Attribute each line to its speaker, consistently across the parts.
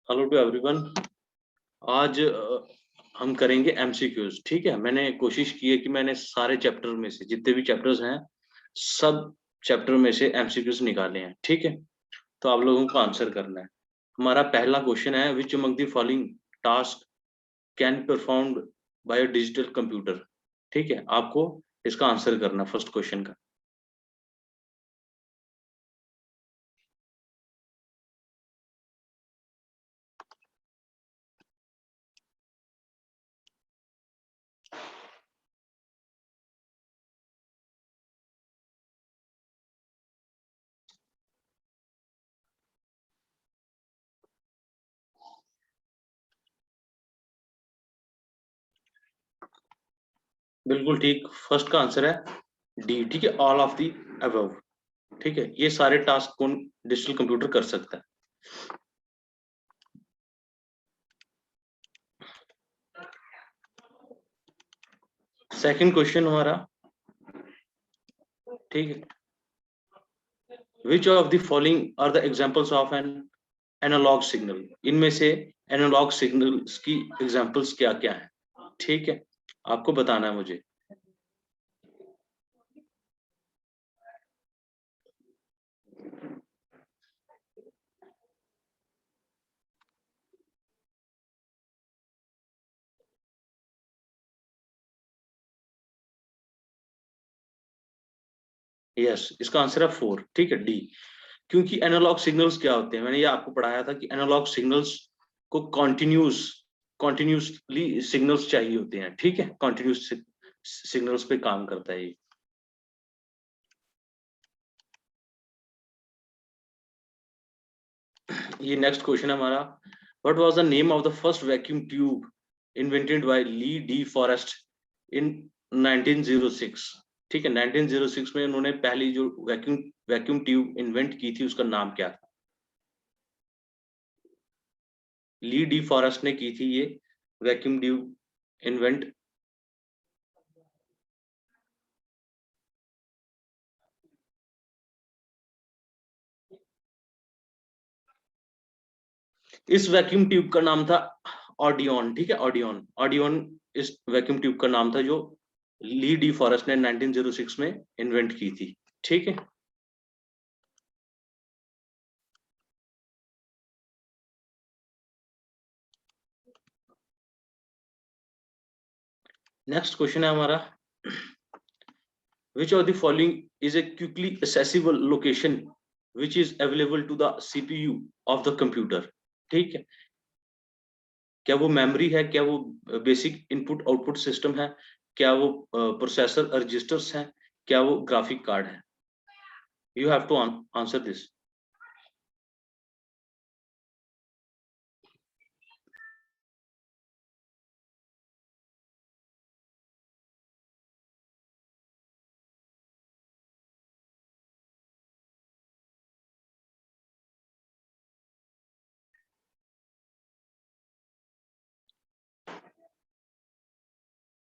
Speaker 1: Hello to everyone. आज हम करेंगे एमसीक्यूज। ठीक है, मैंने कोशिश की है कि मैंने सारे चैप्टर में से जितने भी चैप्टर्स हैं सब चैप्टर में से एमसीक्यूज निकाले हैं। ठीक है, तो आप लोगों को आंसर करना है। हमारा पहला क्वेश्चन है, which among the following task can performed by a digital computer. ठीक है, आपको इसका आंसर करना फर्स्ट क्वेश्चन का। बिल्कुल ठीक, फर्स्ट का आंसर है डी। ठीक है, ऑल ऑफ दी अबव। ठीक है, ये सारे टास्क कौन डिजिटल कंप्यूटर कर सकता है। सेकंड क्वेश्चन हमारा, ठीक है, which of the following are the examples of an analog signal. इनमें से एनालॉग सिग्नल्स की एग्जांपल्स क्या क्या हैं। ठीक है, आपको बताना है मुझे। यस, इसका आंसर है 4। ठीक है, डी। क्योंकि एनालॉग सिग्नल्स क्या होते हैं, मैंने ये आपको पढ़ाया था कि एनालॉग सिग्नल्स को कॉन्टिन्यूसली सिग्नल्स चाहिए होते हैं। ठीक है, कॉन्टिन्यूस सिग्नल्स पे काम करता है ये। नेक्स्ट क्वेश्चन है हमारा, what was the name of the first vacuum tube invented by Lee De Forest in 1906। ठीक है, 1906 में उन्होंने पहली जो वैक्यूम वैक्यूम ट्यूब इन्वेंट की थी उसका नाम क्या था। ली डी फॉरेस्ट ने की थी ये वैक्यूम ट्यूब इन्वेंट। इस वैक्यूम ट्यूब का नाम था ऑडियन। ठीक है, ऑडियन ऑडियन इस वैक्यूम ट्यूब का नाम था जो ली डी फॉरेस्ट ने 1906 में इन्वेंट की थी। ठीक है, नेक्स्ट क्वेश्चन है हमारा, which of the following is a quickly accessible location which is available to the CPU of the computer। ठीक है, क्या वो मेमोरी है, क्या वो बेसिक इनपुट आउटपुट सिस्टम है, क्या वो प्रोसेसर रजिस्टर्स हैं, क्या वो ग्राफिक कार्ड है। You have to answer this.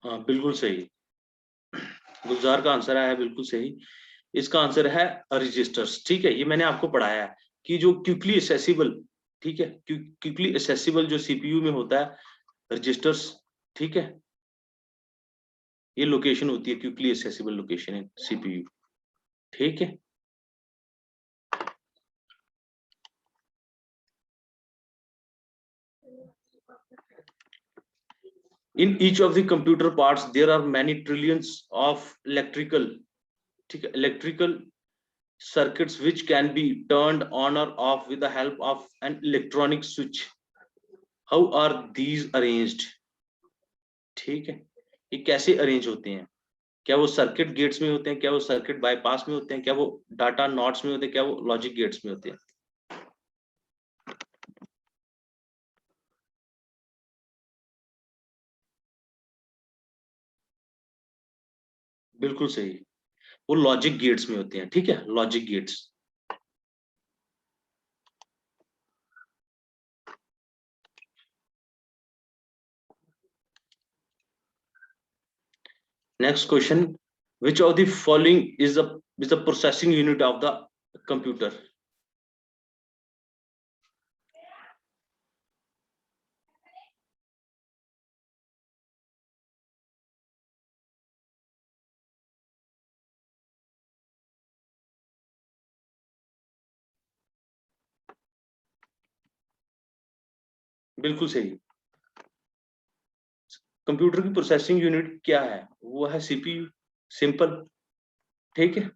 Speaker 1: हाँ, बिल्कुल सही, गुलजार का आंसर आया है बिल्कुल सही। इसका आंसर है रजिस्टर्स। ठीक है, ये मैंने आपको पढ़ाया है कि जो क्विकली एसेसिबल, ठीक है, क्विकली एसेसिबल जो सीपीयू में होता है रजिस्टर्स। ठीक है, ये लोकेशन होती है क्विकली एसेसिबल लोकेशन है सीपीयू। ठीक है, in each of the computer parts there are many trillions of electrical, ठीक है, electrical circuits which can be turned on or off with the help of an electronic switch। how are these arranged। ठीक है, ये कैसे arrange होते हैं, क्या वो सर्किट गेट्स में होते हैं, क्या वो सर्किट बाईपास में होते हैं, क्या वो डाटा नॉट्स में होते हैं, क्या वो लॉजिक गेट्स में होते हैं। बिल्कुल सही, वो लॉजिक गेट्स में होते हैं। ठीक है, logic gates. Next question, which of the following is the processing unit of the computer। बिल्कुल सही। कंप्यूटर की प्रोसेसिंग यूनिट क्या है? वो है सीपीयू। सिंपल, ठीक है।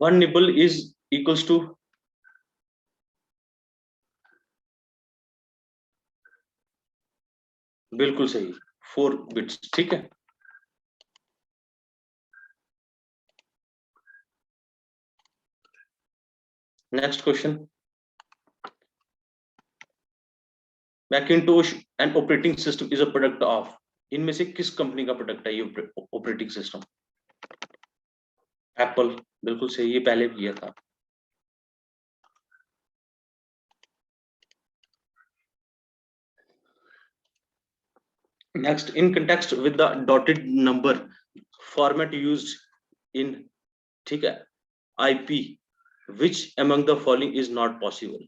Speaker 1: One nibble is equals to, बिल्कुल सही, 4 बिट्स, ठीक है। Next question. Macintosh and operating system is a product of, इनमें से किस कंपनी का प्रोडक्ट है ये ऑपरेटिंग सिस्टम? एप्पल, बिल्कुल सही, ये पहले भी किया था। Next, in context with the dotted number format used in, ठीक है, IP, which among the following is not possible?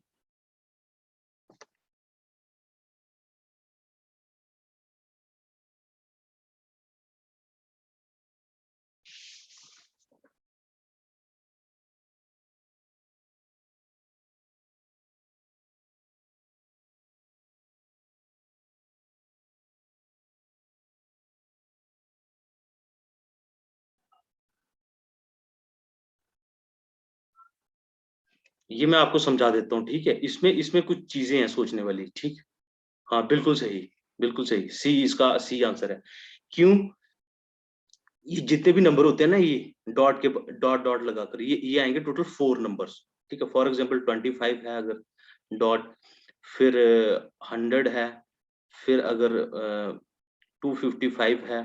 Speaker 1: ये मैं आपको समझा देता हूँ, ठीक है। इसमें इसमें कुछ चीजें हैं सोचने वाली, ठीक। हाँ बिल्कुल सही, बिल्कुल सही, सी, इसका सी आंसर है। क्यों? ये जितने भी नंबर होते हैं ना, ये डॉट के डॉट डॉट लगाकर ये आएंगे टोटल 4 नंबर्स, ठीक है। फॉर एग्जाम्पल 25 है अगर, डॉट, फिर 100 है, फिर अगर 255 है,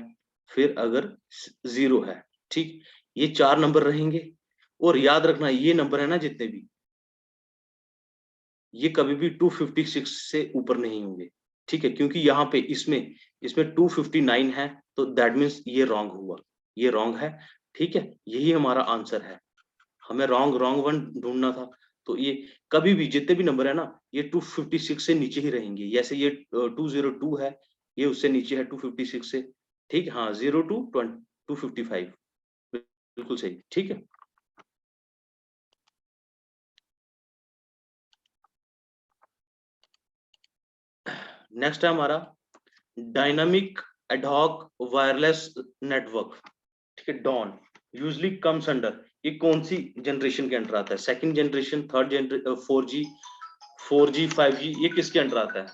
Speaker 1: फिर अगर 0 है, ठीक। ये 4 नंबर रहेंगे। और याद रखना, ये नंबर है ना जितने भी, ये कभी भी 256 से ऊपर नहीं होंगे, ठीक है। क्योंकि यहाँ पे इसमें इसमें 259 है, तो दैट मीन्स ये रॉन्ग हुआ, ये रॉन्ग है, ठीक है। यही हमारा आंसर है। हमें रॉन्ग रॉन्ग वन ढूंढना था। तो ये कभी भी जितने भी नंबर है ना, ये 256 से नीचे ही रहेंगे। जैसे ये 202 है, ये उससे नीचे है 256 से, ठीक। हाँ, 0 to 255, बिल्कुल सही, ठीक है। नेक्स्ट है हमारा डायनामिक एडहॉक वायरलेस नेटवर्क, ठीक है, डॉन, यूजली कम्स अंडर, ये कौन सी जनरेशन के अंडर आता है? Second generation, third generation, 4G 5G, ये किसके अंडर आता है?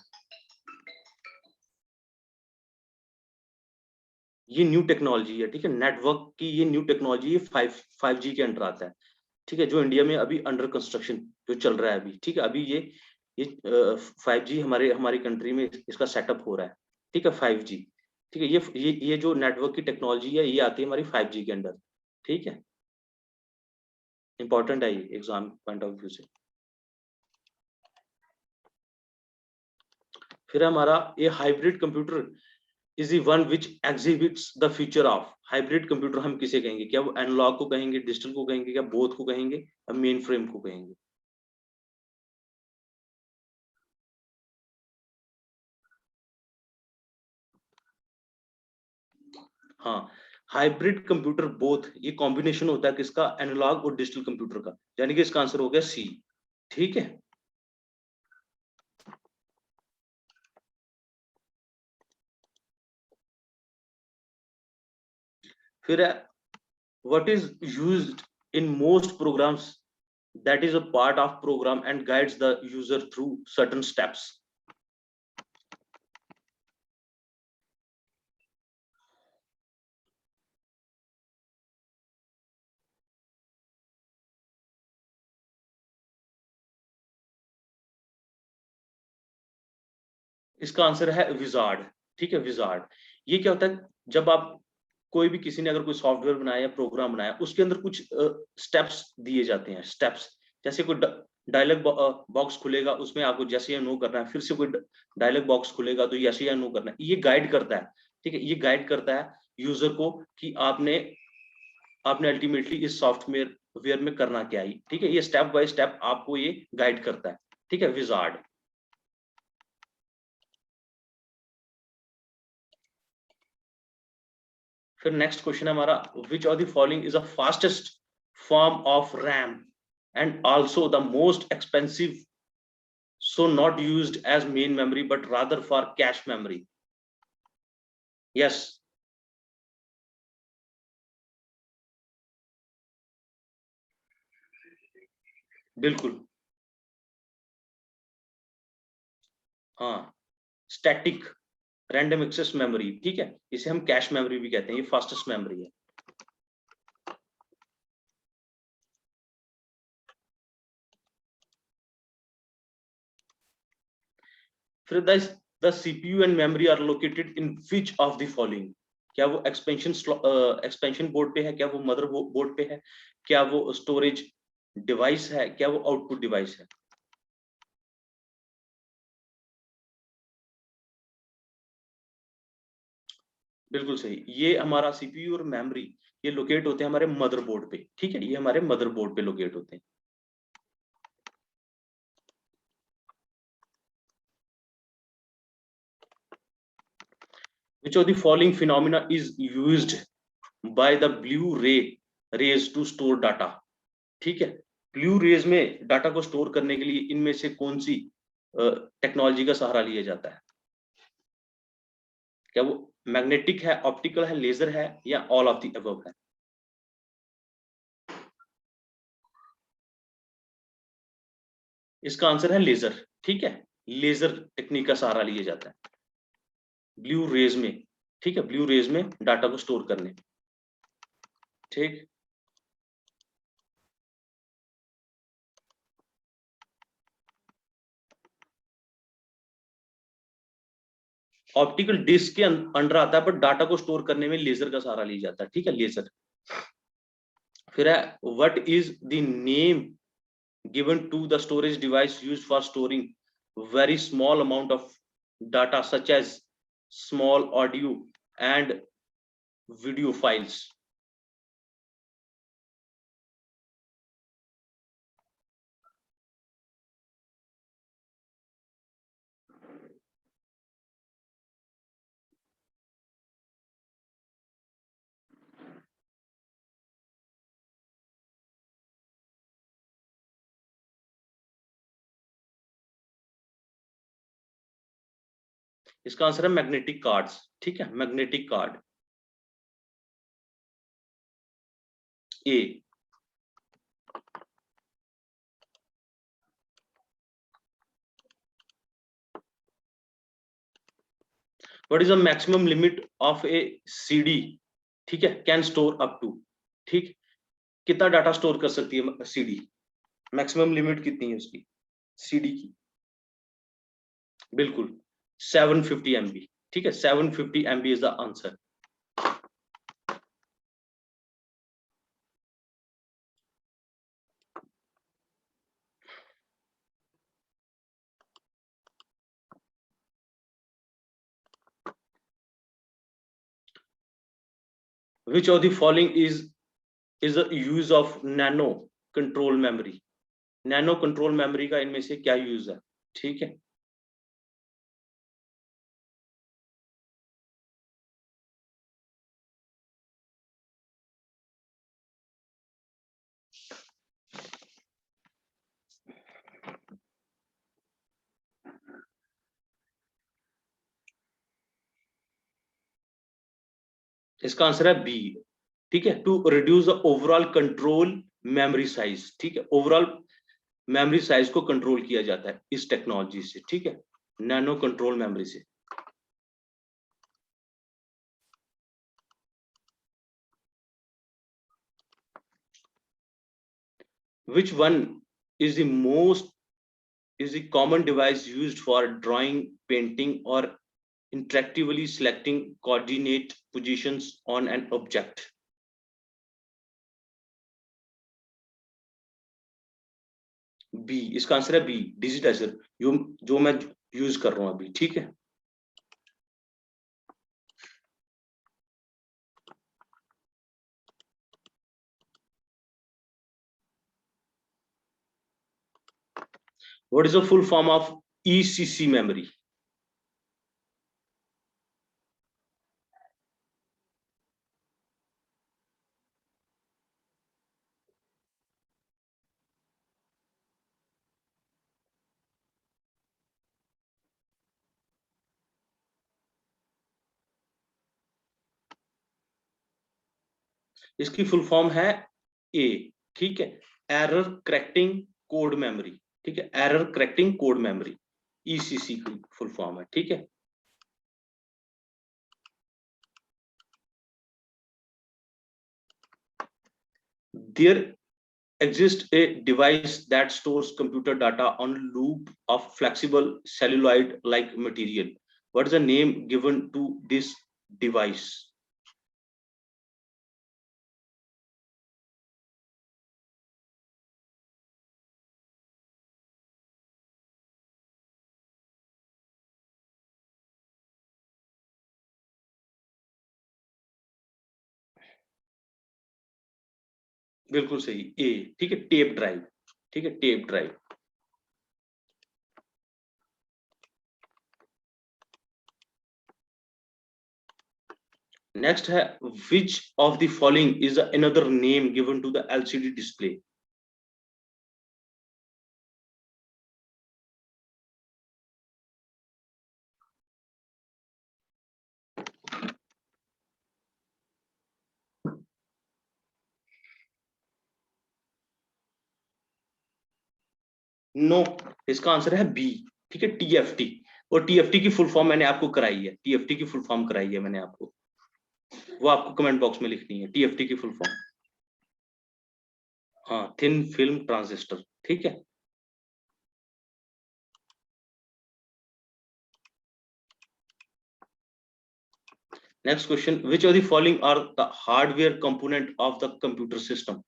Speaker 1: ये न्यू टेक्नोलॉजी है, ठीक है। नेटवर्क की ये न्यू टेक्नोलॉजी, ये 5G के अंडर आता है, ठीक है। जो इंडिया में अभी अंडर कंस्ट्रक्शन जो चल रहा है अभी, ठीक है। अभी ये 5G हमारी कंट्री में इसका सेटअप हो रहा है, ठीक है, 5G, ठीक है। ये जो नेटवर्क की टेक्नोलॉजी है, ये आती है हमारी 5G के अंडर, ठीक है। इंपॉर्टेंट है ये एग्जाम पॉइंट ऑफ व्यू से। फिर हमारा ये hybrid computer is the one which exhibits the future of, hybrid computer हम किसे कहेंगे? क्या वो एनालॉग को कहेंगे, डिजिटल को कहेंगे, क्या बोथ को कहेंगे, या मेन फ्रेम को कहेंगे? हाँ, हाइब्रिड कंप्यूटर बोथ, ये कॉम्बिनेशन होता है किसका? एनालॉग और डिजिटल कंप्यूटर का, यानी कि इसका आंसर हो गया सी, ठीक है। फिर है, what is used in most programs that is a part of program and guides the user through certain steps? इसका आंसर है विजार्ड, ठीक है, विजार्ड। ये क्या होता है? जब आप कोई भी, किसी ने अगर कोई सॉफ्टवेयर बनाया या प्रोग्राम बनाया, उसके अंदर कुछ स्टेप्स दिए जाते हैं, स्टेप्स। जैसे कोई डायलॉग बॉक्स खुलेगा, उसमें आपको जैसे या नो करना है, फिर से कोई डायलॉग बॉक्स खुलेगा तो जैसे या नो करना है, ये गाइड करता है, ठीक है। ये गाइड करता है यूजर को कि आपने आपने अल्टीमेटली इस सॉफ्टवेयर वेयर में करना क्या है, ठीक है। ये स्टेप बाय स्टेप आपको ये गाइड करता है, ठीक है, विजार्ड। फिर नेक्स्ट क्वेश्चन है हमारा, विच of the following is the fastest form of RAM, and also the most expensive, so not used as main memory but rather for cache memory. Yes, बिल्कुल, हाँ, स्टैटिक रैंडम एक्सेस मेमोरी, ठीक है, इसे हम cache memory भी कहते हैं, ये फास्टेस्ट मेमोरी है। फिर the CPU and memory are located in which of the following, क्या वो एक्सपेंशन बोर्ड पे है, क्या वो मदर बोर्ड पे है, क्या वो स्टोरेज डिवाइस है, क्या वो आउटपुट डिवाइस है? बिल्कुल सही, ये हमारा सीपीयू और मेमोरी ये लोकेट होते हैं हमारे मदरबोर्ड पे, ठीक है, ये हमारे मदरबोर्ड पे लोकेट होते हैं। Which of the following phenomena is used by the blue rays to store data? ठीक है, ब्लू रेज में डाटा को स्टोर करने के लिए इनमें से कौन सी टेक्नोलॉजी का सहारा लिया जाता है? क्या वो मैग्नेटिक है, ऑप्टिकल है, लेजर है, या ऑल ऑफ द अबव है? इसका आंसर है लेजर, ठीक है, लेजर टेक्निक का सहारा लिया जाता है ब्लू रेज में, ठीक है, ब्लू रेज में डाटा को स्टोर करने, ठीक। ऑप्टिकल डिस्क के अंडर आता है, पर डाटा को स्टोर करने में लेजर का सहारा लिया जाता है, ठीक है, लेजर। फिर है what is the name given to the storage device used for storing very small amount of data such as small audio and video files? इसका आंसर है मैग्नेटिक कार्ड्स, ठीक है, magnetic card, A. What is the maximum limit of A CD, ठीक है, can store up to, ठीक, कितना data store कर सकती है सीडी, मैक्सिमम लिमिट कितनी है उसकी सीडी की? बिल्कुल 750 MB, ठीक है, 750 MB is the answer. Which of the following is the use of nano control memory? Nano control memory का इनमें से क्या यूज है, ठीक है? इसका आंसर है बी, ठीक है, to reduce the overall control memory size, ठीक है, ओवरऑल मेमोरी साइज को कंट्रोल किया जाता है इस टेक्नोलॉजी से, ठीक है, नैनो कंट्रोल मेमोरी से। Which one is the most is the common device used for drawing, painting, or interactively selecting coordinate positions on an object? B, इसका आंसर है बी, डिजिटाइजर, जो मैं यूज कर रहा हूं अभी, ठीक है। What is the full form of ECC memory? इसकी फुल फॉर्म है ए, ठीक है, एरर करेक्टिंग कोड मेमोरी, ठीक है, error correcting code memory, ECC की फुल फॉर्म है, ठीक है। There exists a device that stores computer data on a loop of flexible celluloid like material. What is the name given to this device? बिल्कुल सही, ए, ठीक है, tape drive, ठीक है, टेप ड्राइव। नेक्स्ट है, which of the following is another name given to the LCD display? No, इसका answer है B, ठीक है, टीएफटी। और टीएफटी की फुल फॉर्म मैंने आपको कराई है, टीएफटी की फुल फॉर्म कराई है मैंने आपको, वो आपको कमेंट बॉक्स में लिखनी है, टीएफटी की फुल फॉर्म। हाँ, थिन फिल्म ट्रांजिस्टर, ठीक है। Next question, which of the following are the hardware component of the computer system?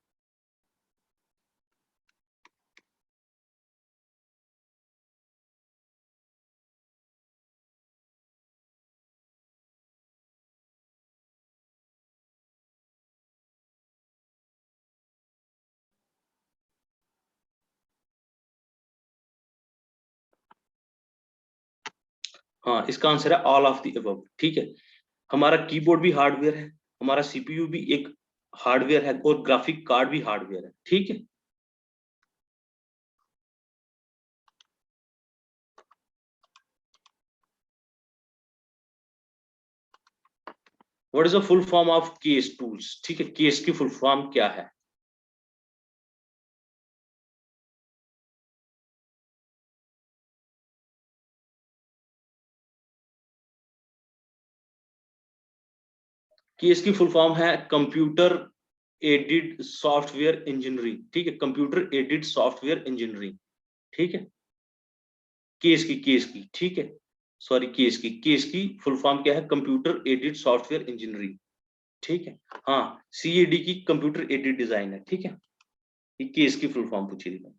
Speaker 1: हाँ, इसका आंसर है ऑल ऑफ द अबव, ठीक है। हमारा कीबोर्ड भी हार्डवेयर है, हमारा सीपीयू भी एक हार्डवेयर है, और ग्राफिक कार्ड भी हार्डवेयर है, ठीक है। What is the full form of case tools, ठीक है, केस की फुल फॉर्म क्या है? केस की फुल फॉर्म है कंप्यूटर एडेड सॉफ्टवेयर इंजीनियरिंग, ठीक है, कंप्यूटर एडेड सॉफ्टवेयर इंजीनियरिंग, ठीक है। केस की, ठीक है, सॉरी, केस की फुल फॉर्म क्या है? कंप्यूटर एडेड सॉफ्टवेयर इंजीनियरिंग, ठीक है। हाँ, सीएडी की कंप्यूटर एडेड डिजाइन है, ठीक है। ये केस की फुल फॉर्म पूछी थी।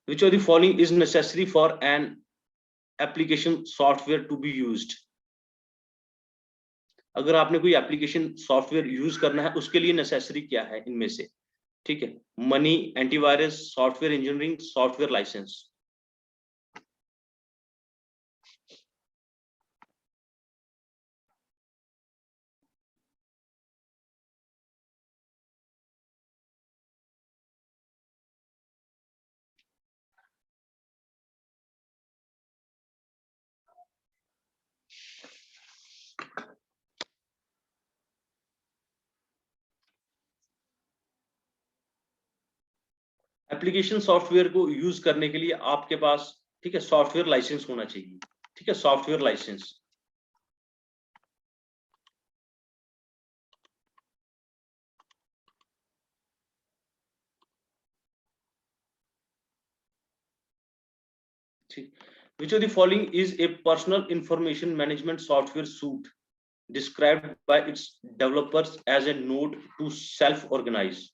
Speaker 1: Which of the following is necessary for an application software to be used? अगर आपने कोई एप्लीकेशन सॉफ्टवेयर यूज करना है, उसके लिए नेसेसरी क्या है इनमें से? ठीक है, money, antivirus, software engineering, software licence. Application software को यूज करने के लिए आपके पास, ठीक है, सॉफ्टवेयर लाइसेंस होना चाहिए, ठीक है, software licence. Which of the following is a personal information management software suite described by its developers as a node to self-organize?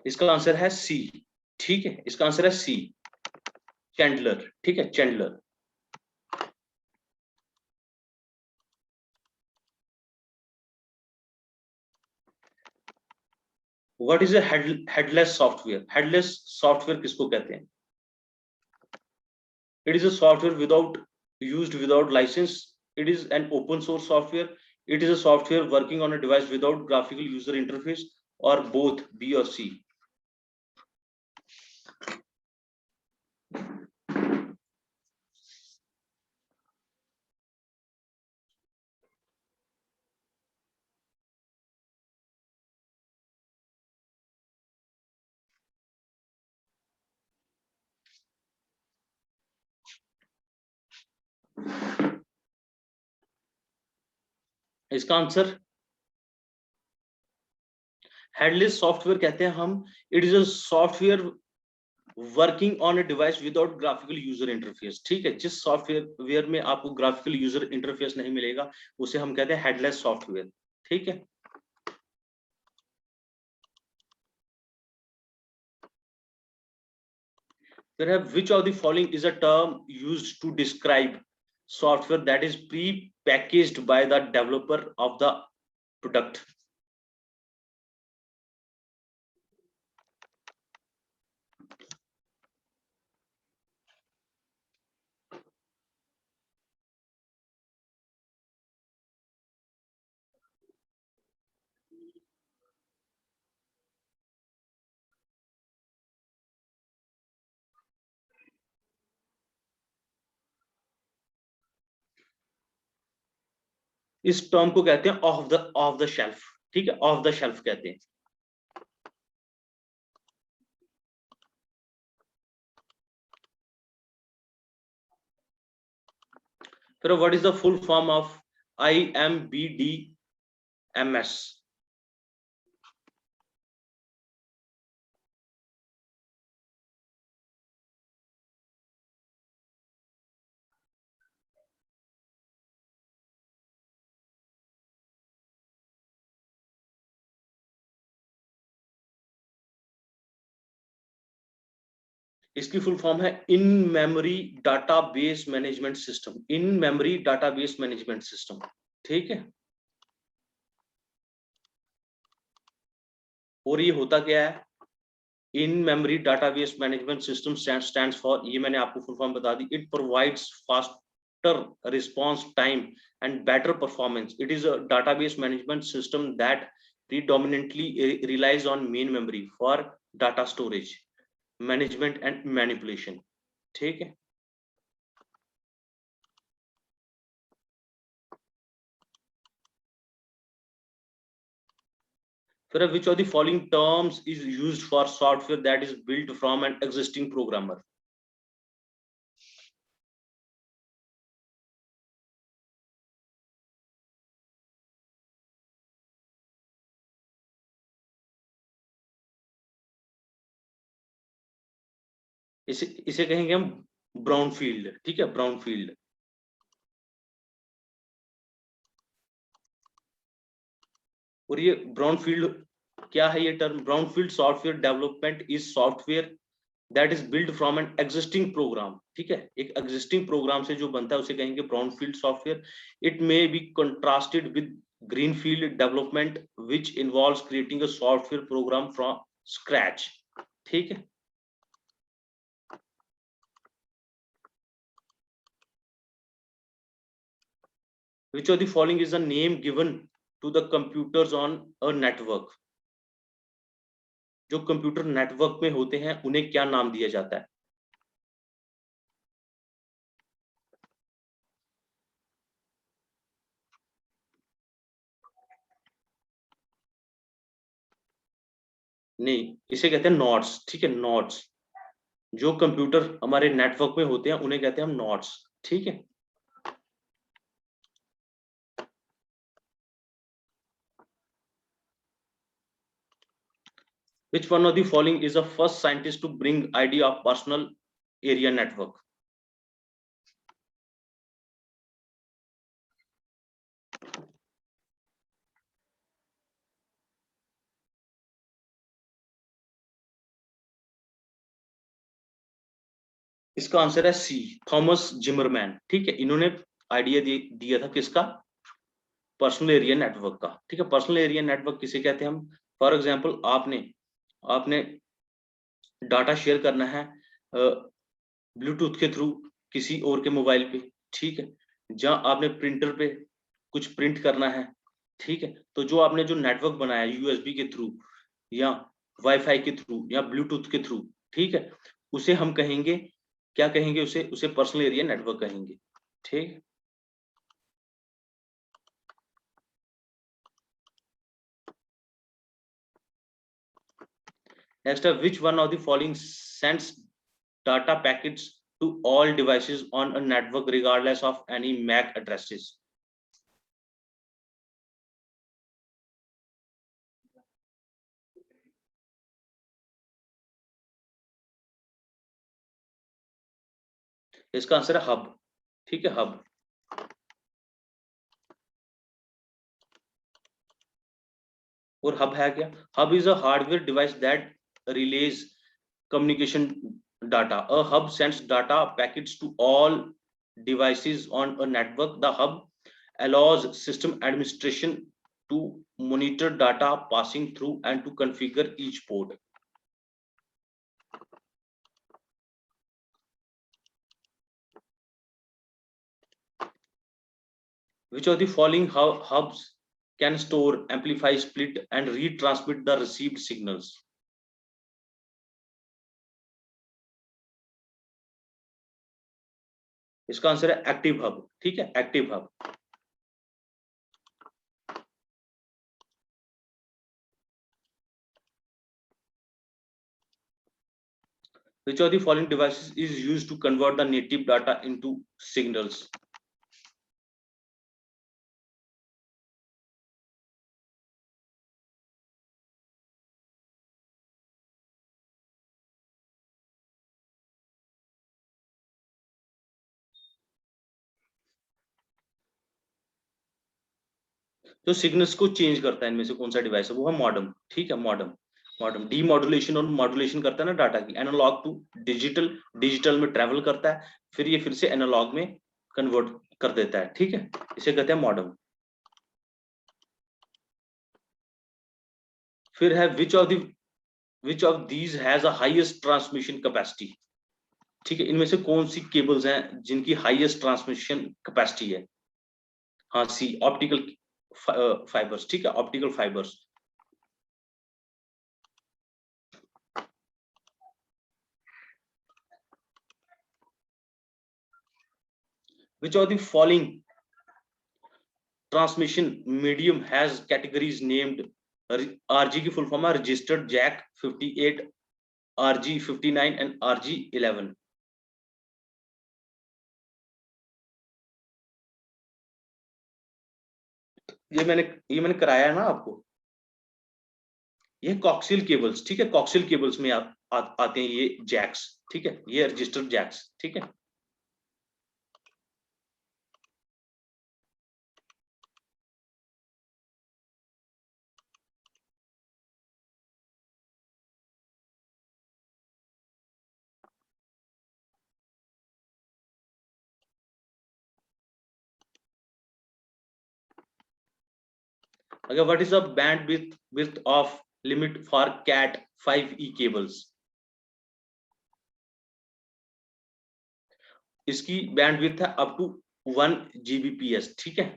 Speaker 1: इसका आंसर है सी, ठीक है, इसका आंसर है सी, चैंडलर, ठीक है, Chandler. What is a headless software? Headless software किसको कहते हैं? It is a software used without license. It is an open source software. It is a software working on a device without graphical user interface, or both, B or C. इसका answer headless software कहते हैं हम. It is a software working on a device without graphical user interface. ठीक है, जिस software में आपको graphical user interface नहीं मिलेगा उसे हम कहते हैं हेडलेस सॉफ्टवेयर. ठीक है. फिर है which of the following is a term used to describe software that is pre-packaged by the developer of the product. इस टर्म को कहते हैं ऑफ द शेल्फ. ठीक है, ऑफ द शेल्फ कहते हैं. फिर what is the full form of IMBDMS? इसकी फुल फॉर्म है in memory database management system. In memory database management system. ठीक है. और ये होता क्या है? In memory database management system stands for, ये मैंने आपको फुल फॉर्म बता दी, it provides faster response time and better performance. It is a database management system that predominantly relies on main memory for data storage, management and manipulation. ठीक है. फिर which of the following terms is used for software that is built from an existing programmer? इसे कहेंगे हम brownfield. ठीक है, brownfield. और ये ब्राउनफील्ड क्या है? ये term brownfield software development is software that is build from an existing program. ठीक है, एक एग्जिस्टिंग प्रोग्राम से जो बनता है उसे कहेंगे brownfield software. It may be contrasted with greenfield development which involves creating a software program from scratch. ठीक है. Which of the following is a name given to the computers on a network? जो computer network में होते हैं उन्हें क्या नाम दिया जाता है? नहीं, इसे कहते हैं नोड्स. ठीक है, नोड्स. जो कंप्यूटर हमारे नेटवर्क में होते हैं उन्हें कहते हैं हम नोड्स. ठीक है. Which one of the following is the first scientist to bring idea of personal area network? इसका आंसर है सी, थॉमस जिमरमैन. ठीक है, इन्होंने आइडिया दिया था किसका? पर्सनल एरिया नेटवर्क का. ठीक है, पर्सनल एरिया नेटवर्क किसे कहते हैं हम? फॉर एग्जांपल आपने डाटा शेयर करना है ब्लूटूथ के थ्रू किसी और के मोबाइल पे, ठीक है, जहां आपने प्रिंटर पे कुछ प्रिंट करना है, ठीक है, तो जो आपने जो नेटवर्क बनाया यूएसबी के थ्रू या वाईफाई के थ्रू या ब्लूटूथ के थ्रू, ठीक है, उसे हम कहेंगे, क्या कहेंगे, उसे पर्सनल एरिया नेटवर्क कहेंगे, ठीक। नेक्स्ट है which one of the following sends data packets to all devices on a network regardless of any MAC addresses. इसका आंसर है हब, ठीक है, हब। और हब है क्या? Hub is a hardware device that release communication data. A hub sends data packets to all devices on a network. The hub allows system administration to monitor data passing through and to configure each port. Which of the following hubs can store, amplify, split, and retransmit the received signals? इसका answer है active hub, ठीक है, active hub. Which of the following devices is used to convert the native data into signals? जो signals को change करता है इनमें से कौन सा डिवाइस है, वो है मॉडेम, ठीक है, मॉडेम। मॉडेम डीमॉड्यूलेशन और मॉड्यूलेशन करता है ना डाटा की, एनालॉग टू डिजिटल, डिजिटल में ट्रेवल करता है, फिर ये फिर से एनालॉग में कन्वर्ट कर देता है, ठीक है, इसे कहते हैं मॉडेम। फिर है which of these has a highest transmission capacity, ठीक है, इनमें से कौन सी केबल्स हैं जिनकी हाईएस्ट ट्रांसमिशन कैपेसिटी है? हाँ, सी, ऑप्टिकल फाइबर्स, ठीक है, optical fibres. Which of the following transmission medium has categories named RG की full form है registered jack 58, RG 59 and RG 11? ये मैंने कराया है ना आपको, ये कॉक्सियल केबल्स, ठीक है, कॉक्सियल केबल्स में आते हैं ये जैक्स, ठीक है, ये रजिस्टर्ड जैक्स, ठीक है। अगर what is the bandwidth width of limit for cat 5e cables? इसकी बैंडविड्थ है अप टू 1 Gbps, ठीक है।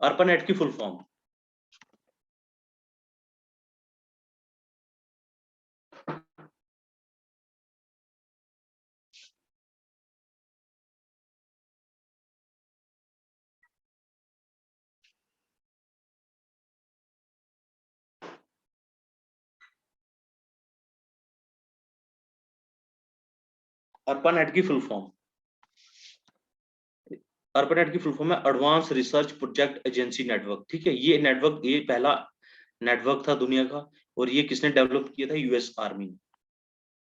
Speaker 1: ARPANET की फुल फॉर्म? ARPANET की फुल फॉर्म? ARPANET की फुल फॉर्म है advance research project agency network, ठीक है। ये नेटवर्क, ये पहला नेटवर्क था दुनिया का, और ये किसने डेवलप किया था? यूएस आर्मी,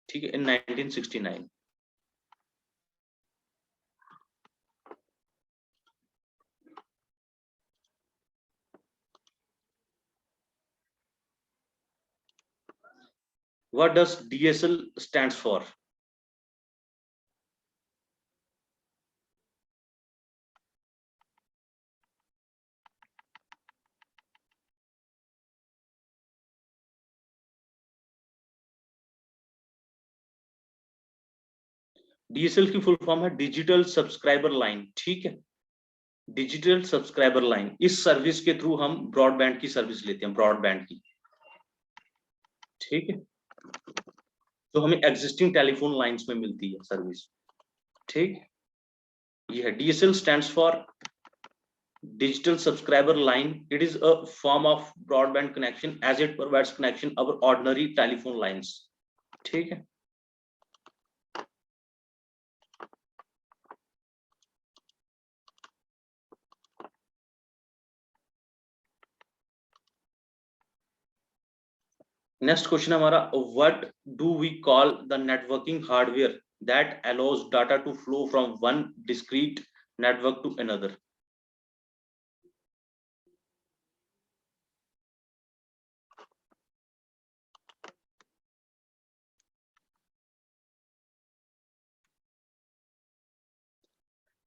Speaker 1: ठीक है, इन 1969। What does DSL stands for? DSL की फुल फॉर्म है डिजिटल सब्सक्राइबर लाइन, ठीक है, डिजिटल सब्सक्राइबर लाइन। इस सर्विस के थ्रू हम ब्रॉडबैंड की सर्विस लेते हैं, ब्रॉडबैंड की, ठीक है, तो हमें एग्जिस्टिंग टेलीफोन लाइंस में मिलती है सर्विस, ठीक। ये है DSL stands for digital subscriber line. It is a form of broadband connection as it provides connection over ordinary telephone lines, ठीक है। नेक्स्ट क्वेश्चन हमारा, what do we call the networking hardware that allows data to flow from one discrete network to another.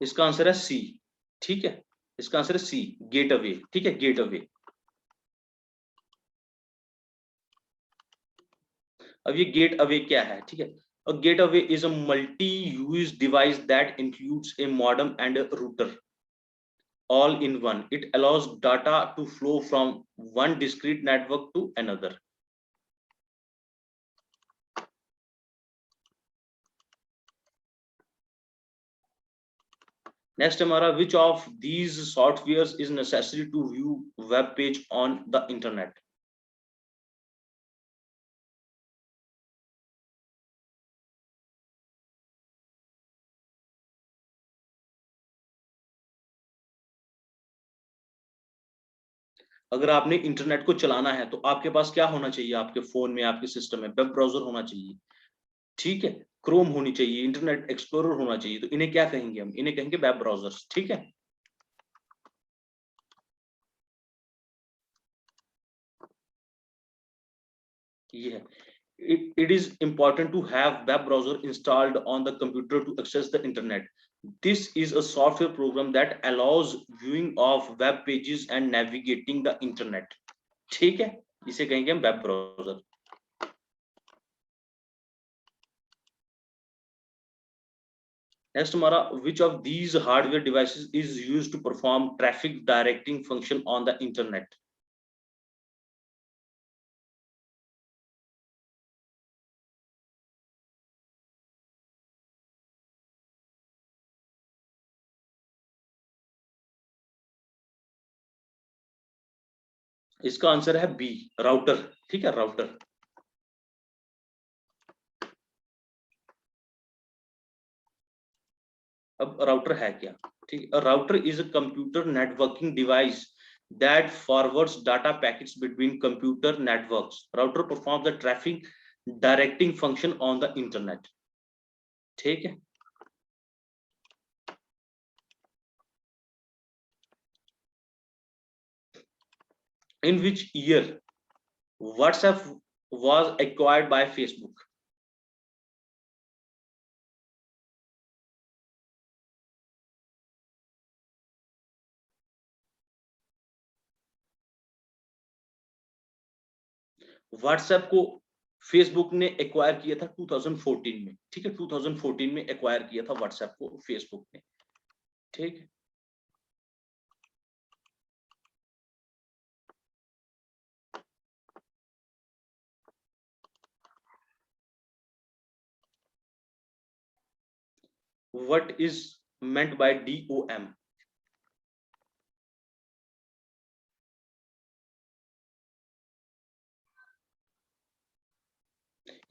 Speaker 1: इसका answer है C, ठीक है, इसका answer है सी, get away, ठीक है, गेट अवे। अब ये गेट अवे क्या है, ठीक है, a gateway is a multi-use device that includes a modem and a router all in one. It allows data to flow from one discrete network to another. Next हमारा, which of these softwares is necessary to view web page on the internet? अगर आपने internet को चलाना है तो आपके पास क्या होना चाहिए, आपके फोन में, आपके सिस्टम में वेब ब्राउजर होना चाहिए, ठीक है, क्रोम होनी चाहिए, इंटरनेट एक्सप्लोरर होना चाहिए, तो इन्हें क्या कहेंगे हम, इन्हें कहेंगे वेब ब्राउजर्स, ठीक है। ये है, it is important to have web browser installed on the computer to access the internet. This is a software program that allows viewing of web pages and navigating the internet, ठीक है, इसे कहेंगे हम web browser. Next हमारा, which of these hardware devices is used to perform traffic directing function on the internet? इसका answer है B, router, ठीक है, राउटर। अब राउटर है क्या, ठीक है, router is a computer networking device that forwards data packets between computer networks. Router performs the traffic directing function on the internet, ठीक है। In which year WhatsApp was acquired by Facebook? WhatsApp को Facebook ने acquire किया था 2014 में, ठीक है, 2014 में एक्वायर किया था WhatsApp को फेसबुक ने, ठीक है। What is meant by DOM?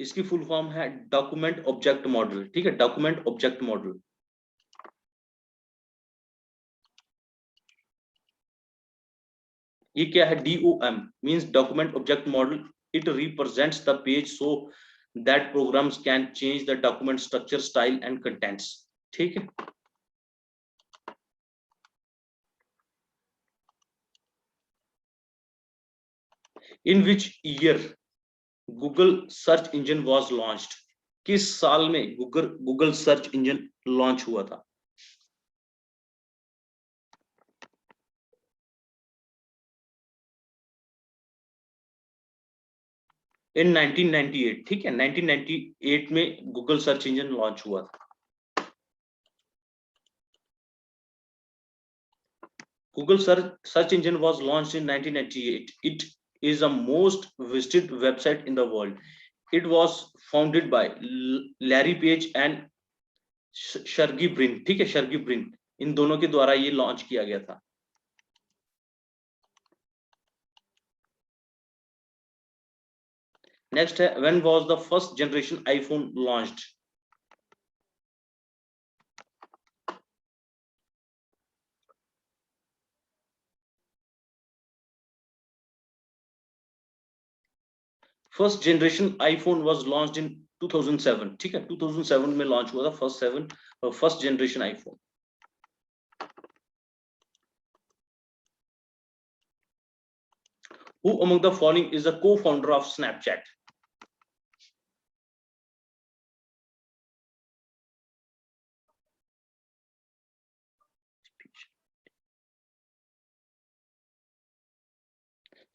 Speaker 1: इसकी फुल फॉर्म है डॉक्यूमेंट ऑब्जेक्ट मॉडल, ठीक है, डॉक्यूमेंट ऑब्जेक्ट मॉडल। ये क्या है, DOM means document object model. It represents the page so that programs can change the document structure, style and contents, ठीक है। In which year Google search engine was launched? किस साल में Google search engine launch हुआ था? इन 1998, ठीक है, 1998 में गूगल सर्च इंजन लॉन्च हुआ था। Google search engine was launched in 1998. It is the most visited website in the world. It was founded by Larry Page and Sergey Brin, ठीक है, शर्गी Brin, इन दोनों के द्वारा ये लॉन्च किया गया था। नेक्स्ट है, when was the first generation iPhone launched? First generation iPhone was launched in 2007, ठीक है, 2007 में लॉन्च हुआ था first generation iPhone. Who among the following is the co-founder of Snapchat?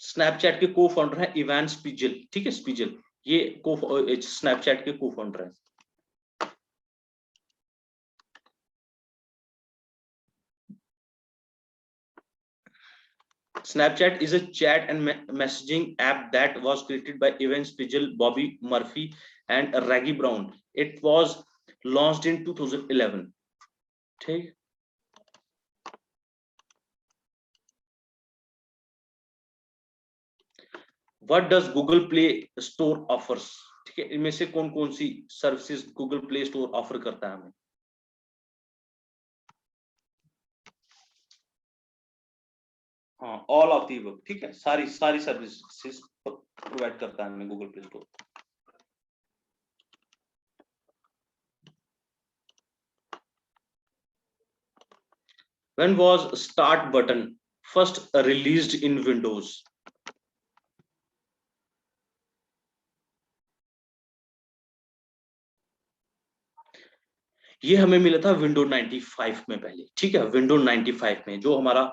Speaker 1: Snapchat के को फाउंडर है इवान स्पीजल, ठीक है, स्पीजल, ये स्नैपचैट के को फाउंडर है। Snapchat is a chat and messaging app that was created by Evan Spiegel, Bobby Murphy, and Raggy Brown. It was launched in 2011. ठीक, What does Google Play Store offers? ठीक है, इनमें से कौन कौन सी services Google Play Store offer करता है हमें? हाँ, ऑल ऑफ दी अबव, ठीक है, सारी सर्विसेज प्रोवाइड करता है हमें Google play store. When was start button first released in Windows? ये हमें मिला था विंडो 95 में पहले, ठीक है, विंडो 95 में जो हमारा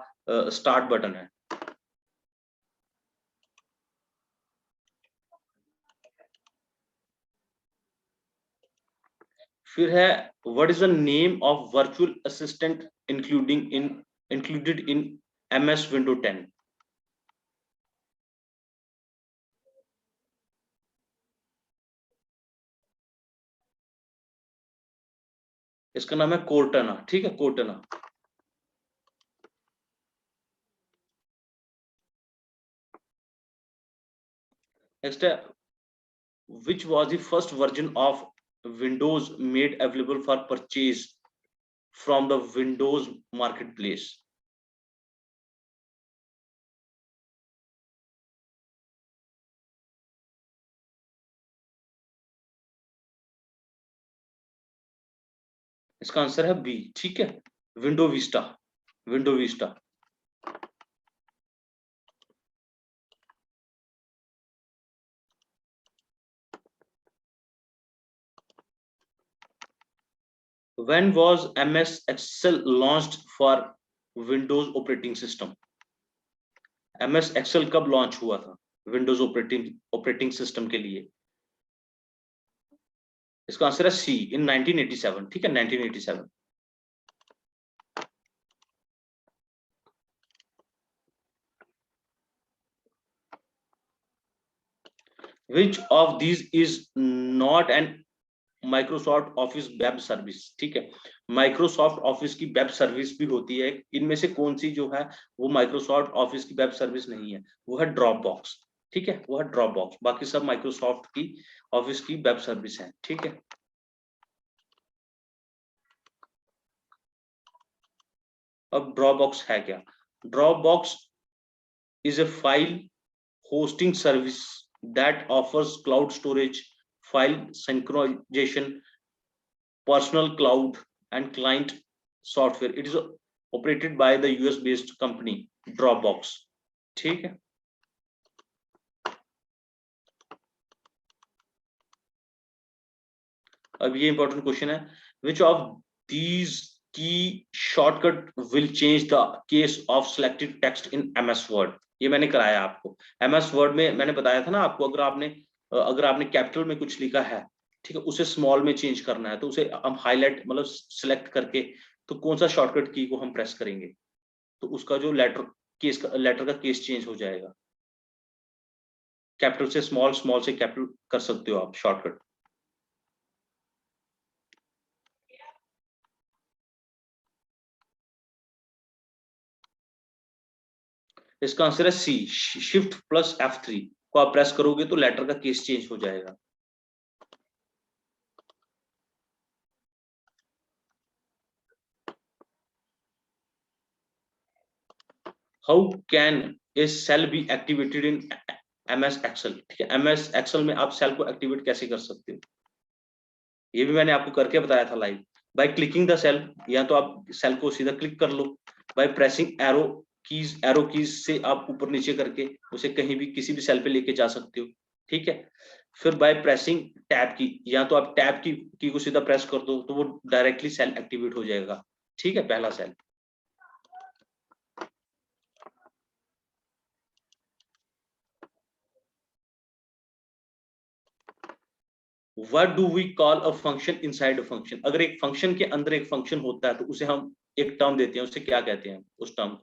Speaker 1: स्टार्ट बटन है। फिर है, what is the name of virtual assistant included in MS window 10? इसका नाम है कोर्टना, ठीक है, कोर्टना। नेक्स्ट है, which was the first version of Windows made available for purchase from the Windows marketplace? इसका आंसर है बी, ठीक है, window Vista, window Vista. When was MS Excel launched for Windows operating system? MS Excel कब launch हुआ था Windows operating system के लिए? इसका आंसर है सी, इन 1987, ठीक है, 1987। Which of these is not an Microsoft office web service? ठीक है, माइक्रोसॉफ्ट ऑफिस की वेब सर्विस भी होती है, इनमें से कौन सी जो है वो माइक्रोसॉफ्ट ऑफिस की वेब सर्विस नहीं है? वो है ड्रॉप बॉक्स, ठीक है, वो है ड्रॉप बॉक्स, बाकी सब माइक्रोसॉफ्ट की ऑफिस की वेब सर्विस है, ठीक है। अब ड्रॉप बॉक्स है क्या? Drop box is a file hosting service that offers cloud storage, file synchronization, personal cloud, and client software. It is operated by the US based company Dropbox, ठीक है। अब ये इंपॉर्टेंट क्वेश्चन है, which of these key shortcut will change the case of selected text in MS Word? ये मैंने कराया आपको MS Word में, मैंने बताया था ना आपको, अगर आपने कैपिटल में कुछ लिखा है, ठीक है, उसे स्मॉल में चेंज करना है तो उसे हम हाईलाइट मतलब सिलेक्ट करके, तो कौन सा शॉर्टकट की को हम प्रेस करेंगे? तो उसका जो लेटर का केस चेंज हो जाएगा। कैपिटल से स्मॉल, स्मॉल से कैपिटल कर सकते हो आप शॉर्टकट। इसका आंसर है सी, शिफ्ट प्लस F3 को आप प्रेस करोगे तो लेटर का केस चेंज हो जाएगा। How can a cell be activated in MS Excel? ठीक है, MS Excel में आप सेल को एक्टिवेट कैसे कर सकते हो, ये भी मैंने आपको करके बताया था live. By clicking the cell, या तो आप सेल को सीधा क्लिक कर लो, बाय प्रेसिंग एरो कीज से आप ऊपर नीचे करके उसे कहीं भी किसी भी सेल पे लेके जा सकते हो। ठीक है, फिर बाय प्रेसिंग टैब की, या तो आप टैब की को सीधा प्रेस कर दो तो वो डायरेक्टली सेल एक्टिवेट हो जाएगा। ठीक है, पहला cell. What do we call a function inside a function? अगर एक फंक्शन के अंदर एक फंक्शन होता है तो उसे हम एक टर्म देते हैं, उसे क्या कहते हैं उस टर्म?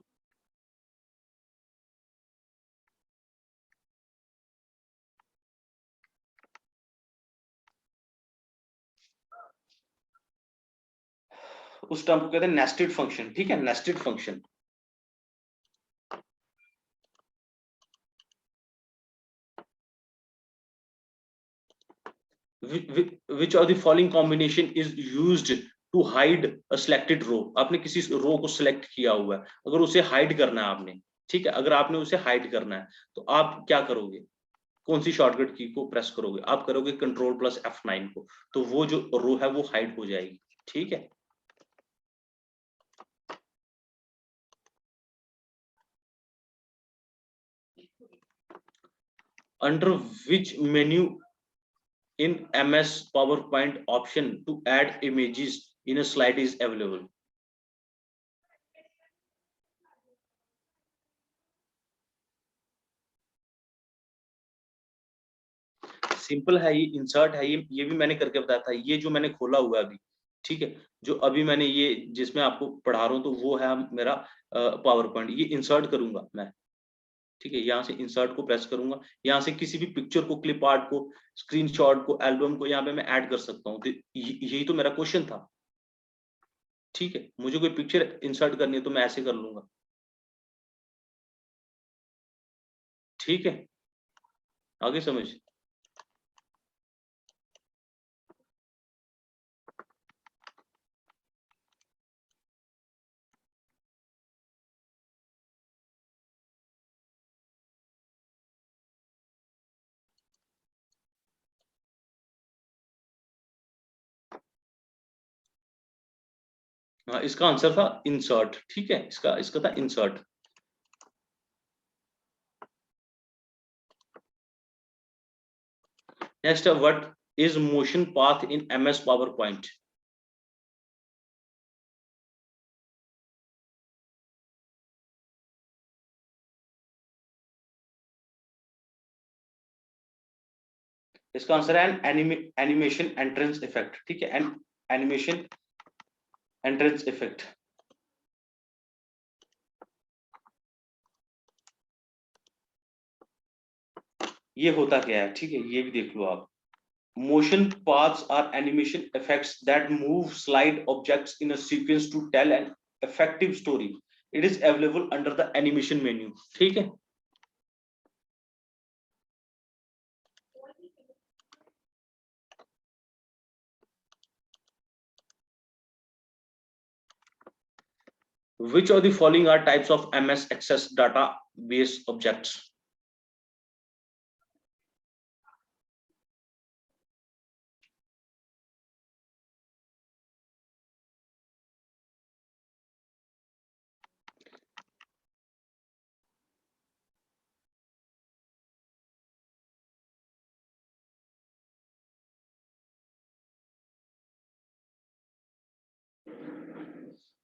Speaker 1: उस टर्म को कहते हैं नेस्टेड फंक्शन। ठीक है, nested function. which of the following combination is used to hide a selected row? आपने किसी रो को सिलेक्ट किया हुआ है, अगर उसे हाइड करना है आपने, ठीक है, अगर आपने उसे हाइड करना है तो आप क्या करोगे, कौन सी शॉर्टकट की को प्रेस करोगे? आप करोगे कंट्रोल प्लस F9 को, तो वो जो रो है वो हाइड हो जाएगी। ठीक है, under which menu in MS PowerPoint option to add images in a slide is available? Simple है, ये इंसर्ट है, ये भी मैंने करके बताया था। ये जो मैंने खोला हुआ है अभी, ठीक है, जो अभी मैंने ये जिसमें आपको पढ़ा रहा हूँ तो वो है मेरा पावर पॉइंट। ये इंसर्ट करूंगा मैं, ठीक है, यहाँ से इंसर्ट को प्रेस करूंगा, यहाँ से किसी भी पिक्चर को, क्लिप आर्ट को, स्क्रीनशॉट को, एल्बम को यहाँ पे मैं ऐड कर सकता हूँ। तो यही तो मेरा क्वेश्चन था। ठीक है, मुझे कोई पिक्चर इंसर्ट करनी है तो मैं ऐसे कर लूंगा। ठीक है, आगे समझ। हाँ, इसका आंसर था इंसर्ट। ठीक है, इसका इसका था insert. Next, what is motion path in MS power point? इसका आंसर है एनिमेशन एंट्रेंस इफेक्ट। ठीक है, एनिमेशन एंट्रेंस इफेक्ट। ये होता क्या है, ठीक है, ये भी देख लो आप। Motion paths are animation effects that move slide objects in a sequence to tell an effective story. It is available under the animation menu. ठीक है, which of the following are types of MS Access database objects?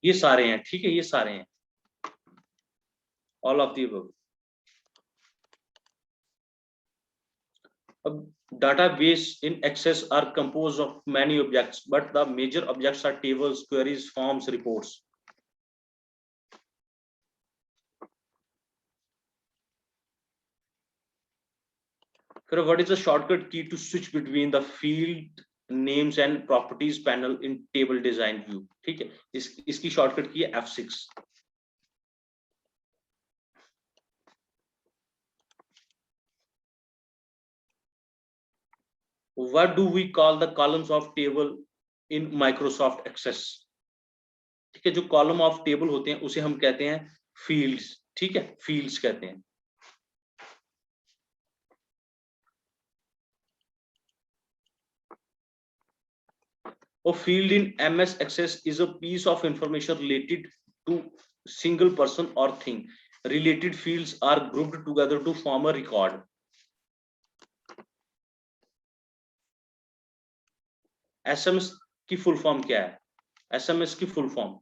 Speaker 1: ये सारे हैं। ठीक है, ये सारे हैं, ऑल ऑफ दी अबव। अब database in Access are composed of many objects, but the major objects are tables, queries, forms, reports. फिर what is the shortcut key to switch between the field names and properties panel in table design view? ठीक है, इसकी shortcut की है F6. What do we call the columns of table in Microsoft Access? ठीक है, जो column of table होते हैं उसे हम कहते हैं फील्ड्स. ठीक है, फील्ड्स कहते हैं. A field in MS Access is a piece of information related to single person or thing. Related fields are grouped together to form a record. SMS की फुल फॉर्म क्या है? SMS की full form,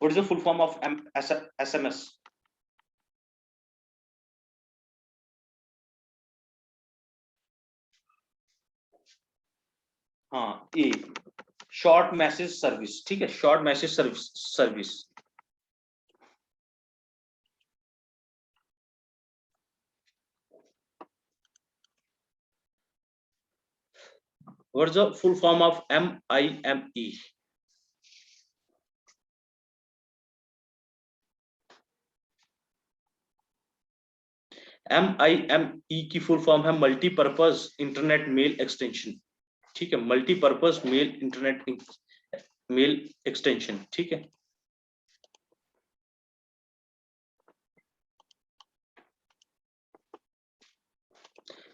Speaker 1: what is the full form of SMS? हाँ, ए short message service. ठीक है, short message service. What is the full form of MIME? MIME की full form है multipurpose internet mail extension. ठीक है, multipurpose mail internet mail extension. ठीक है.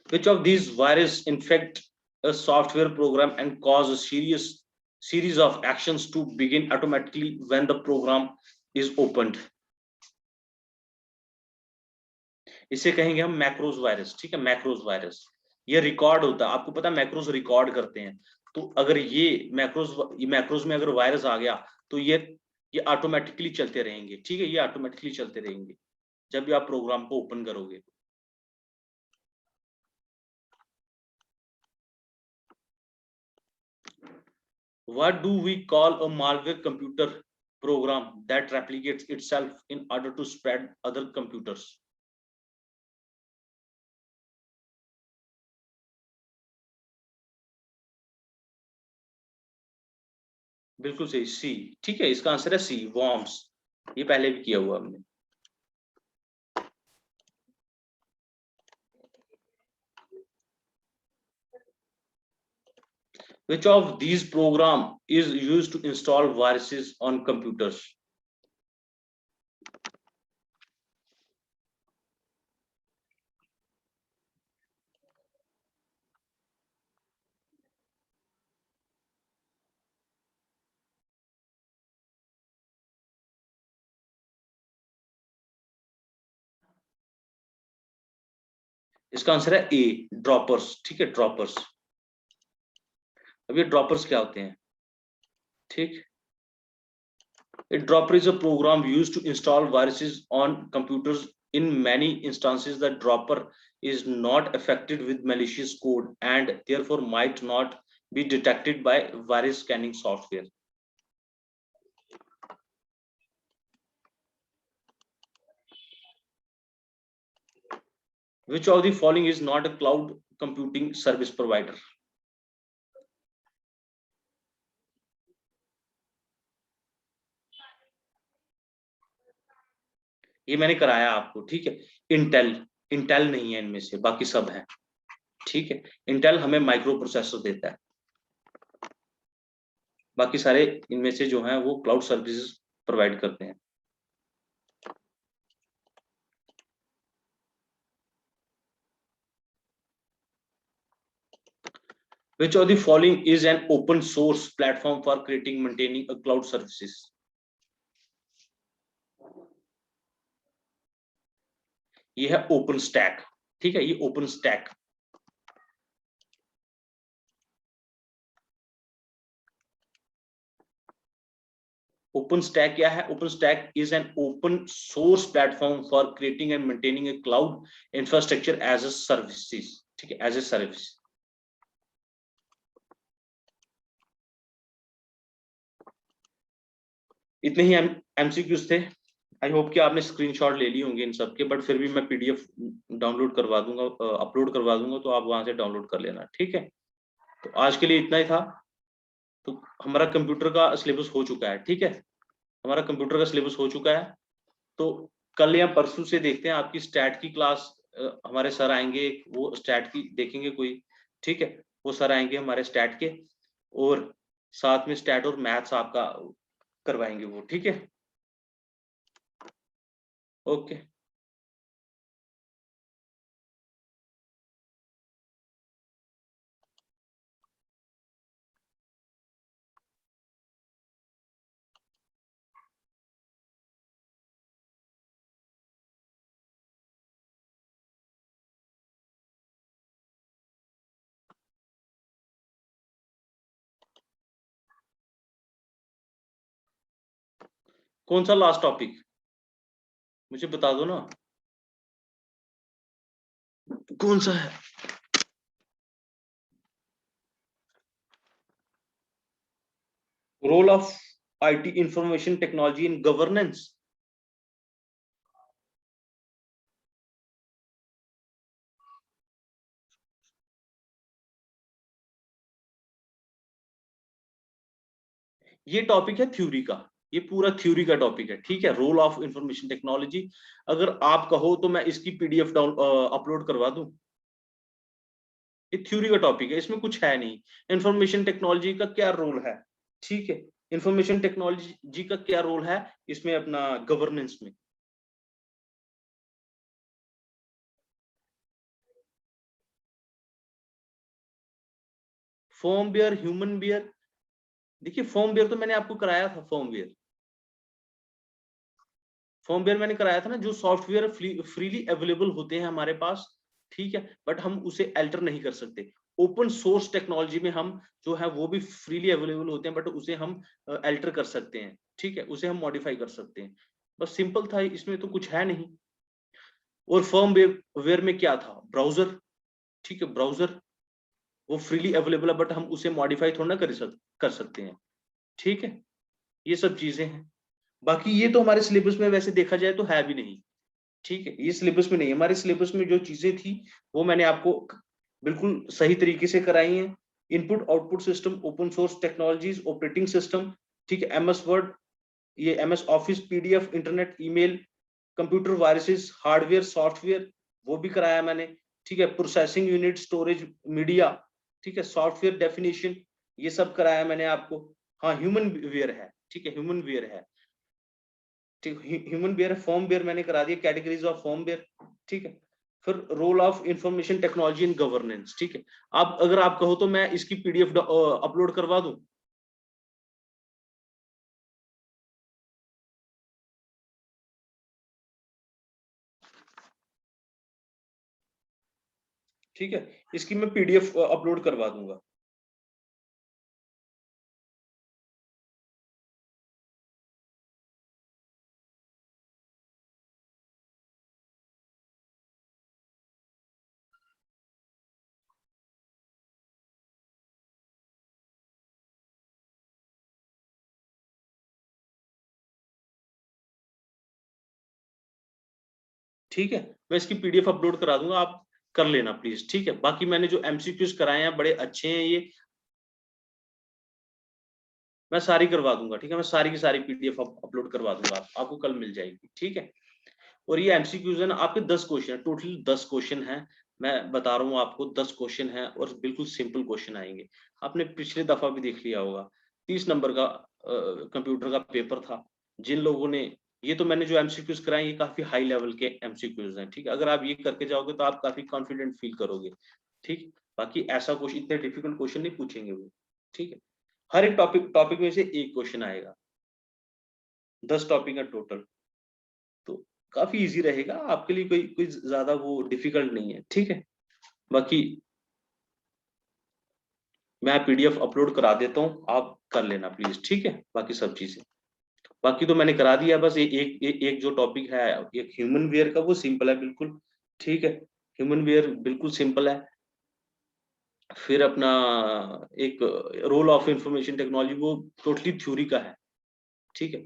Speaker 1: Which of these viruses infect a software program and cause a series of actions to begin automatically when the program is opened? इसे कहेंगे हम macros virus. ठीक है, macros virus. ये record होता है, आपको पता है मैक्रोज रिकॉर्ड करते हैं. तो अगर ये मैक्रोज में अगर वायरस आ गया तो ये ऑटोमेटिकली चलते रहेंगे. ठीक है, ये ऑटोमेटिकली चलते रहेंगे जब भी आप प्रोग्राम को ओपन करोगे. What do we call a malware computer program that replicates itself in order to spread other computers? बिल्कुल सही, सी. ठीक है, इसका आंसर है सी, वॉर्म्स. ये पहले भी किया हुआ हमने. Which of these program is used to install viruses on computers? इसका आंसर है ए, ड्रॉपर्स. ठीक है, ड्रॉपर्स. अब ये ड्रॉपर्स क्या होते हैं? ठीक, a dropper is a program used to install viruses on computers. In many instances the dropper is not affected with malicious code and therefore might not be detected by virus scanning software. Which of the following is not a cloud computing service provider? ये मैंने कराया आपको. ठीक है, Intel नहीं है इनमें से, बाकी सब है. ठीक है, इंटेल हमें माइक्रो प्रोसेसर देता है, बाकी सारे इनमें से जो हैं वो क्लाउड सर्विसेज प्रोवाइड करते हैं. Which of the following is an open source platform for creating maintaining a cloud services? ये है ओपन स्टैक. ठीक है, ये ओपन स्टैक. OpenStack क्या है? OpenStack is an open source platform for creating and maintaining a cloud infrastructure as a services. ठीक है, as a service. इतने ही MCQs थे. आई होप कि आपने स्क्रीनशॉट ले ली होंगे इन सब के, बट फिर भी मैं पीडीएफ डाउनलोड करवा दूंगा, अपलोड करवा दूंगा, तो आप वहां से डाउनलोड कर लेना, ठीक है। तो आज के लिए इतना ही था। तो हमारा कंप्यूटर का सिलेबस हो चुका है, ठीक है, हमारा कंप्यूटर का सिलेबस हो चुका है। तो कल या परसों से देखते हैं आपकी स्टैट की क्लास, हमारे सर आएंगे, वो स्टैट की देखेंगे कोई, ठीक है, वो सर आएंगे हमारे स्टैट के, और साथ में स्टैट और मैथ्स आपका करवाएंगे वो, ठीक है। ओके। कौन सा लास्ट टॉपिक, मुझे बता दो ना, कौन सा है? Role of IT information technology in governance. ये टॉपिक है थ्योरी का, ये पूरा थ्योरी का टॉपिक है, ठीक है, रोल ऑफ इंफॉर्मेशन टेक्नोलॉजी। अगर आप कहो तो मैं इसकी पीडीएफ डाउन अपलोड करवा दूं। ये थ्योरी का टॉपिक है, इसमें कुछ है नहीं। इंफॉर्मेशन टेक्नोलॉजी का क्या रोल है, ठीक है, इंफॉर्मेशन टेक्नोलॉजी का क्या रोल है इसमें अपना गवर्नेंस में। फॉर्म वेयर, ह्यूमन वेयर, देखिए फॉर्म वेयर तो मैंने आपको कराया था, फॉर्म वेयर मैंने कराया था ना, जो सॉफ्टवेयर फ्रीली अवेलेबल होते हैं हमारे पास, ठीक है, बट हम उसे अल्टर नहीं कर सकते। ओपन सोर्स टेक्नोलॉजी में हम जो है वो भी फ्रीली अवेलेबल होते हैं, बट उसे हम अल्टर कर सकते हैं, ठीक है, उसे हम मॉडिफाई कर सकते हैं। बस सिंपल था, इसमें तो कुछ है नहीं। और फर्म वेयर में क्या था, ब्राउजर, ठीक है, ब्राउजर वो फ्रीली अवेलेबल है, बट हम उसे मॉडिफाई थोड़ा ना कर सकते हैं, ठीक है, ये सब चीजें हैं। बाकी ये तो हमारे सिलेबस में वैसे देखा जाए तो है भी नहीं, ठीक है, ये सिलेबस में नहीं, हमारे सिलेबस में जो चीजें थी वो मैंने आपको बिल्कुल सही तरीके से कराई हैं। Input output system, open source technologies, operating system, ठीक है, एमएस वर्ड, ये MS office, PDF, internet, email, computer viruses, hardware software, वो भी कराया मैंने, ठीक है, प्रोसेसिंग यूनिट, स्टोरेज मीडिया, ठीक है, सॉफ्टवेयर डेफिनेशन, ये सब कराया मैंने आपको। हाँ, ह्यूमन वेयर है, ठीक है, ह्यूमन वेयर है, ठीक, ह्यूमन वेयर, फॉर्म वेयर मैंने करा दिया, कैटेगरीज ऑफ फॉर्म वेयर, ठीक है। फिर role of information technology in governance, ठीक है। आप अगर आप कहो तो मैं इसकी पीडीएफ अपलोड करवा दूं। ठीक है, इसकी मैं पीडीएफ अपलोड करवा दूंगा। ठीक है, मैं इसकी पीडीएफ अपलोड करा दूंगा, आप कर लेना प्लीज, ठीक है। बाकी मैंने जो एमसीक्यूज कराए हैं बड़े अच्छे हैं ये, मैं सारी करवा दूंगा, ठीक है, मैं सारी की सारी पीडीएफ अपलोड करवा दूंगा, आपको कल मिल जाएगी, ठीक है। और ये एमसीक्यूज है ना, आपके 10 क्वेश्चन है, टोटली 10 क्वेश्चन है, मैं बता रहा हूँ आपको, 10 क्वेश्चन है और बिल्कुल सिंपल क्वेश्चन आएंगे। आपने पिछले दफा भी देख लिया होगा, 30 नंबर का कंप्यूटर का पेपर था। जिन लोगों ने, ये तो मैंने जो एमसीक्यूज कराए ये काफी हाई लेवल के एमसीक्यूज हैं, ठीक है, अगर आप ये करके जाओगे तो आप काफी कॉन्फिडेंट फील करोगे, ठीक। बाकी ऐसा क्वेश्चन, इतने डिफिकल्ट क्वेश्चन नहीं पूछेंगे वो, ठीक है। हर एक टॉपिक टॉपिक में से एक क्वेश्चन आएगा, 10 टॉपिक है टोटल, तो काफी इजी रहेगा आपके लिए, कोई कोई ज्यादा वो डिफिकल्ट नहीं है, ठीक है। बाकी मैं पीडीएफ अपलोड करा देता हूँ, आप कर लेना प्लीज, ठीक है, बाकी सब चीजें, बाकी तो मैंने करा दिया, बस एक जो टॉपिक है, एक ह्यूमन वेयर का, वो सिंपल है बिल्कुल, ठीक है, ह्यूमन वेयर बिल्कुल सिंपल है। फिर अपना एक रोल ऑफ इंफॉर्मेशन टेक्नोलॉजी, वो टोटली थ्योरी का है, ठीक है।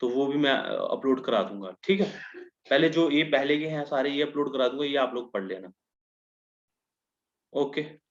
Speaker 1: तो वो भी मैं अपलोड करा दूंगा, ठीक है। पहले जो ये पहले के हैं सारे ये अपलोड करा दूंगा, ये आप लोग पढ़ लेना। ओके।